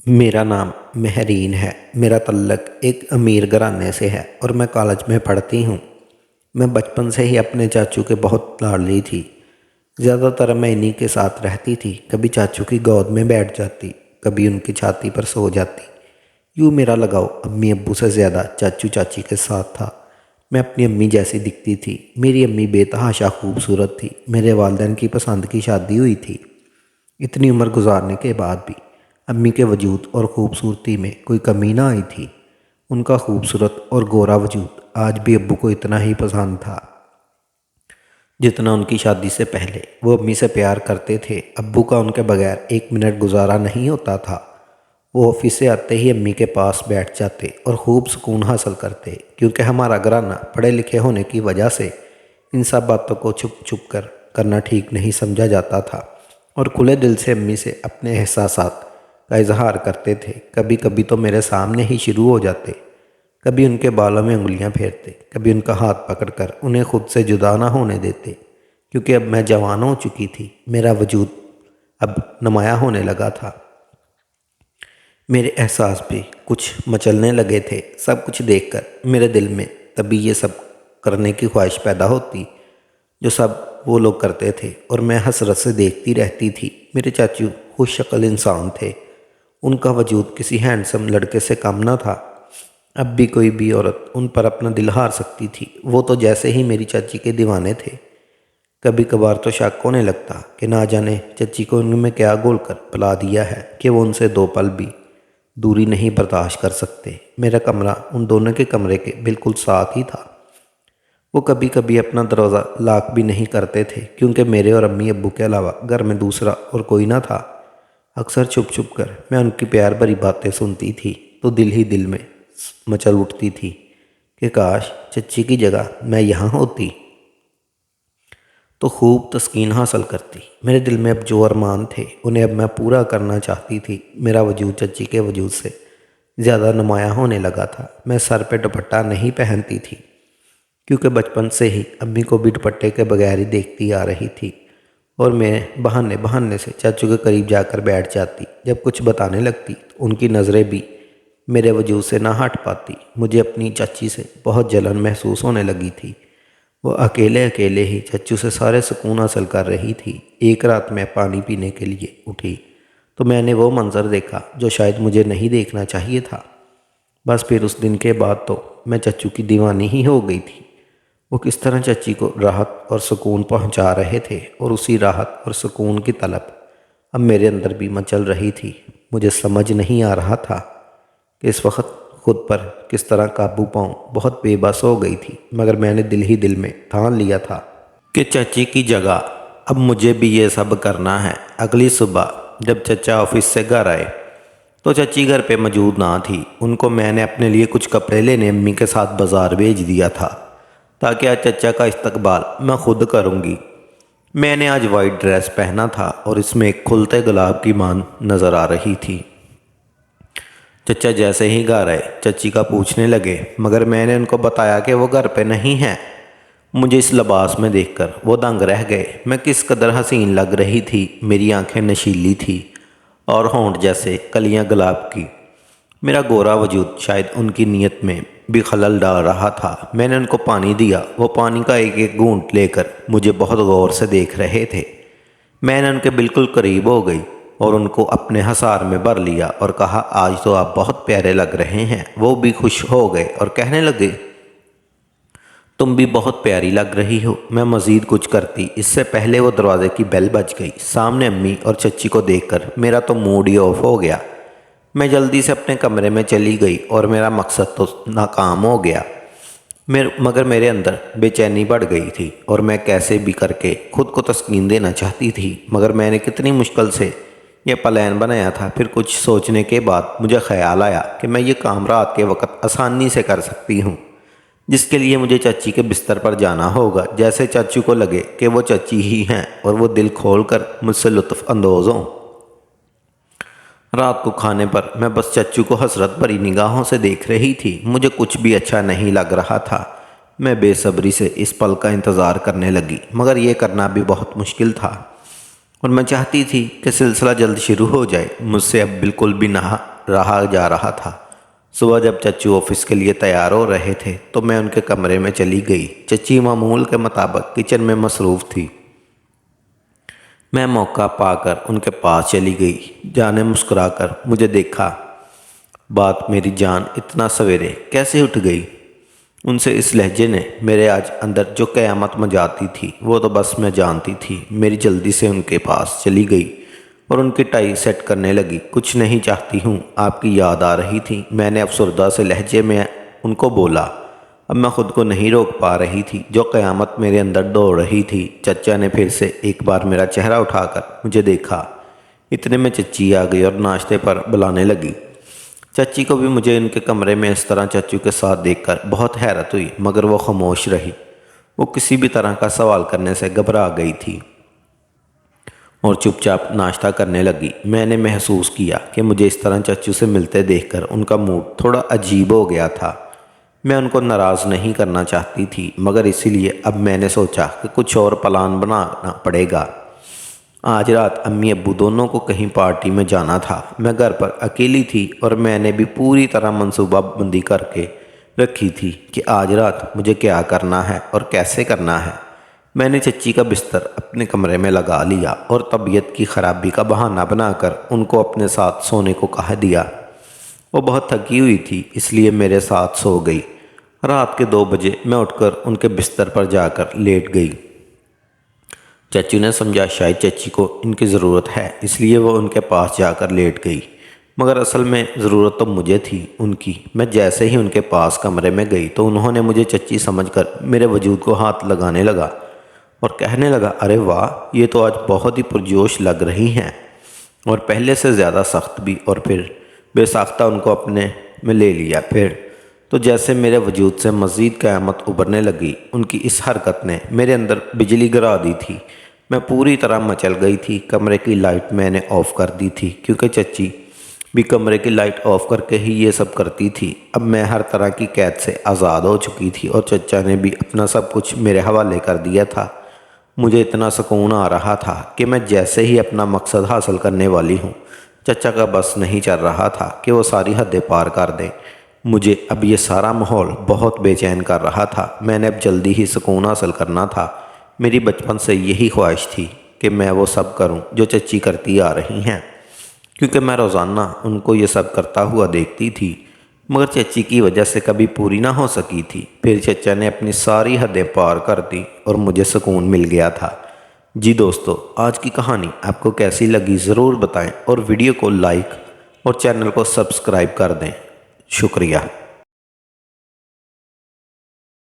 मेरा नाम महरीन है। मेरा तल्लक एक अमीर घराने से है और मैं कॉलेज में पढ़ती हूँ। मैं बचपन से ही अपने चाचू के बहुत लाडली थी। ज़्यादातर मैं इन्हीं के साथ रहती थी। कभी चाचू की गोद में बैठ जाती, कभी उनकी छाती पर सो जाती। यूँ मेरा लगाव अम्मी अब्बू से ज़्यादा चाचू चाची के साथ था। मैं अपनी अम्मी जैसी दिखती थी। मेरी अम्मी बेतहाशा खूबसूरत थी। मेरे वालिदैन की पसंद की शादी हुई थी। इतनी उम्र गुजारने के बाद भी अम्मी के वजूद और ख़ूबसूरती में कोई कमी ना आई थी। उनका खूबसूरत और गोरा वजूद आज भी अब्बू को इतना ही पसंद था जितना उनकी शादी से पहले। वो अम्मी से प्यार करते थे। अब्बू का उनके बगैर एक मिनट गुजारा नहीं होता था। वो ऑफिस से आते ही अम्मी के पास बैठ जाते और खूब सुकून हासिल करते, क्योंकि हमारा घराना पढ़े लिखे होने की वजह से इन सब बातों को छुप छुप कर करना ठीक नहीं समझा जाता था और खुले दिल से अम्मी से अपने एहसासात का इजहार करते थे। कभी कभी तो मेरे सामने ही शुरू हो जाते। कभी उनके बालों में उंगलियां फेरते, कभी उनका हाथ पकड़कर उन्हें खुद से जुदा ना होने देते, क्योंकि अब मैं जवान हो चुकी थी। मेरा वजूद अब नुमाया होने लगा था। मेरे एहसास भी कुछ मचलने लगे थे। सब कुछ देखकर मेरे दिल में तभी ये सब करने की ख्वाहिश पैदा होती जो सब वो लोग करते थे, और मैं हसरत से देखती रहती थी। मेरे चाचू खुश शक्ल इंसान थे। उनका वजूद किसी हैंडसम लड़के से कम न था। अब भी कोई भी औरत उन पर अपना दिल हार सकती थी। वो तो जैसे ही मेरी चाची के दीवाने थे। कभी कभार तो शक होने लगता कि ना जाने चाची को उनमें क्या घोल कर पिला दिया है कि वो उनसे दो पल भी दूरी नहीं बर्दाश्त कर सकते। मेरा कमरा उन दोनों के कमरे के बिल्कुल साथ ही था। वो कभी कभी अपना दरवाज़ा लॉक भी नहीं करते थे, क्योंकि मेरे और अम्मी अब्बू के अलावा घर में दूसरा और कोई ना था। अक्सर छुप छुप कर मैं उनकी प्यार भरी बातें सुनती थी तो दिल ही दिल में मचल उठती थी कि काश चच्ची की जगह मैं यहाँ होती तो खूब तस्कीन हासिल करती। मेरे दिल में अब जो अरमान थे उन्हें अब मैं पूरा करना चाहती थी। मेरा वजूद चच्ची के वजूद से ज़्यादा नुमाया होने लगा था। मैं सर पे दुपट्टा नहीं पहनती थी, क्योंकि बचपन से ही अम्मी को भी दुपट्टे के बगैर ही देखती आ रही थी, और मैं बहाने बहाने से चाचू के करीब जाकर बैठ जाती। जब कुछ बताने लगती तो उनकी नज़रें भी मेरे वजूद से ना हट पाती। मुझे अपनी चाची से बहुत जलन महसूस होने लगी थी। वो अकेले अकेले ही चाचू से सारे सुकून हासिल कर रही थी। एक रात मैं पानी पीने के लिए उठी तो मैंने वो मंज़र देखा जो शायद मुझे नहीं देखना चाहिए था। बस फिर उस दिन के बाद तो मैं चाचू की दीवानी ही हो गई थी। वो किस तरह चाची को राहत और सुकून पहुंचा रहे थे, और उसी राहत और सुकून की तलब अब मेरे अंदर भी मचल रही थी। मुझे समझ नहीं आ रहा था कि इस वक्त खुद पर किस तरह काबू पाऊँ। बहुत बेबस हो गई थी, मगर मैंने दिल ही दिल में ठान लिया था कि चाची की जगह अब मुझे भी ये सब करना है। अगली सुबह जब चचा ऑफिस से घर आए तो चाची घर पे मौजूद ना थी। उनको मैंने अपने लिए कुछ कपड़े लेने अम्मी के साथ बाज़ार भेज दिया था, ताकि आज चचा का इस्तकबाल मैं खुद करूँगी। मैंने आज वाइट ड्रेस पहना था और इसमें एक खुलते गुलाब की मान नज़र आ रही थी। चचा जैसे ही घर आए चची का पूछने लगे, मगर मैंने उनको बताया कि वो घर पे नहीं है। मुझे इस लिबास में देखकर वो दंग रह गए। मैं किस कदर हसीन लग रही थी। मेरी आंखें नशीली थी और होंठ जैसे कलियां गुलाब की। मेरा गोरा वजूद शायद उनकी नीयत में भी खलल डाल रहा था। मैंने उनको पानी दिया। वो पानी का एक एक घूंट लेकर मुझे बहुत गौर से देख रहे थे। मैंने उनके बिल्कुल करीब हो गई और उनको अपने हसार में भर लिया और कहा, आज तो आप बहुत प्यारे लग रहे हैं। वो भी खुश हो गए और कहने लगे, तुम भी बहुत प्यारी लग रही हो। मैं मज़ीद कुछ करती इससे पहले वो दरवाजे की बेल बज गई। सामने अम्मी और चच्ची को देखकर मेरा तो मूड ही ऑफ हो गया। मैं जल्दी से अपने कमरे में चली गई और मेरा मकसद तो नाकाम हो गया। मगर मेरे अंदर बेचैनी बढ़ गई थी और मैं कैसे भी करके खुद को तस्कीन देना चाहती थी। मगर मैंने कितनी मुश्किल से यह प्लान बनाया था। फिर कुछ सोचने के बाद मुझे ख्याल आया कि मैं ये काम रात के वक्त आसानी से कर सकती हूँ, जिसके लिए मुझे चाची के बिस्तर पर जाना होगा। जैसे चाचू को लगे कि वो चाची ही हैं और वो दिल खोल कर मुझसे लुत्फ़ अंदोज़ हों। रात को खाने पर मैं बस चाचू को हसरत भरी निगाहों से देख रही थी। मुझे कुछ भी अच्छा नहीं लग रहा था। मैं बेसब्री से इस पल का इंतज़ार करने लगी, मगर यह करना भी बहुत मुश्किल था और मैं चाहती थी कि सिलसिला जल्द शुरू हो जाए। मुझसे अब बिल्कुल भी ना रहा जा रहा था। सुबह जब चच्चू ऑफिस के लिए तैयार हो रहे थे तो मैं उनके कमरे में चली गई। चच्ची मामूल के मुताबिक किचन में मसरूफ़ थी। मैं मौका पाकर उनके पास चली गई। जान ने मुस्कुराकर मुझे देखा। बात मेरी जान इतना सवेरे कैसे उठ गई? उनसे इस लहजे ने मेरे आज अंदर जो क़यामत मचाती थी वो तो बस मैं जानती थी। मेरी जल्दी से उनके पास चली गई और उनकी टाई सेट करने लगी। कुछ नहीं चाहती हूँ, आपकी याद आ रही थी, मैंने अफसरदा से लहजे में उनको बोला। अब मैं ख़ुद को नहीं रोक पा रही थी। जो क़यामत मेरे अंदर दौड़ रही थी। चचा ने फिर से एक बार मेरा चेहरा उठाकर मुझे देखा। इतने में चच्ची आ गई और नाश्ते पर बुलाने लगी। चच्ची को भी मुझे इनके कमरे में इस तरह चच्चू के साथ देखकर बहुत हैरत हुई, मगर वो खामोश रही। वो किसी भी तरह का सवाल करने से घबरा गई थी और चुपचाप नाश्ता करने लगी। मैंने महसूस किया कि मुझे इस तरह चच्चू से मिलते देखकर उनका मूड थोड़ा अजीब हो गया था। मैं उनको नाराज़ नहीं करना चाहती थी, मगर इसीलिए अब मैंने सोचा कि कुछ और प्लान बनाना पड़ेगा। आज रात अम्मी अब्बू दोनों को कहीं पार्टी में जाना था। मैं घर पर अकेली थी और मैंने भी पूरी तरह मनसूबाबंदी करके रखी थी कि आज रात मुझे क्या करना है और कैसे करना है। मैंने चच्ची का बिस्तर अपने कमरे में लगा लिया और तबीयत की ख़राबी का बहाना बनाकर उनको अपने साथ सोने को कह दिया। वो बहुत थकी हुई थी, इसलिए मेरे साथ सो गई। रात के 2 बजे मैं उठकर उनके बिस्तर पर जाकर लेट गई। चच्चू ने समझा शायद चच्ची को इनकी ज़रूरत है, इसलिए वो उनके पास जाकर लेट गई, मगर असल में ज़रूरत तो मुझे थी उनकी। मैं जैसे ही उनके पास कमरे में गई तो उन्होंने मुझे चच्ची समझकर मेरे वजूद को हाथ लगाने लगा और कहने लगा, अरे वाह, ये तो आज बहुत ही पुरजोश लग रही हैं और पहले से ज़्यादा सख्त भी। और फिर बेसाख्ता उनको अपने में ले लिया। फिर तो जैसे मेरे वजूद से मज़ीद क़यामत उभरने लगी। उनकी इस हरकत ने मेरे अंदर बिजली गिरा दी थी। मैं पूरी तरह मचल गई थी। कमरे की लाइट मैंने ऑफ़ कर दी थी, क्योंकि चच्ची भी कमरे की लाइट ऑफ़ करके ही ये सब करती थी। अब मैं हर तरह की कैद से आज़ाद हो चुकी थी और चचा ने भी अपना सब कुछ मेरे हवाले कर दिया था। मुझे इतना सुकून आ रहा था कि मैं जैसे ही अपना मकसद हासिल करने वाली हूँ, चचा का बस नहीं चल रहा था कि वो सारी हदें पार कर दें। मुझे अब ये सारा माहौल बहुत बेचैन कर रहा था। मैंने अब जल्दी ही सुकून हासिल करना था। मेरी बचपन से यही ख्वाहिश थी कि मैं वो सब करूं जो चच्ची करती आ रही हैं, क्योंकि मैं रोज़ाना उनको ये सब करता हुआ देखती थी, मगर चच्ची की वजह से कभी पूरी ना हो सकी थी। फिर चचा ने अपनी सारी हदें पार कर दी और मुझे सुकून मिल गया था। जी दोस्तों, आज की कहानी आपको कैसी लगी ज़रूर बताएं और वीडियो को लाइक और चैनल को सब्सक्राइब कर दें। शुक्रिया।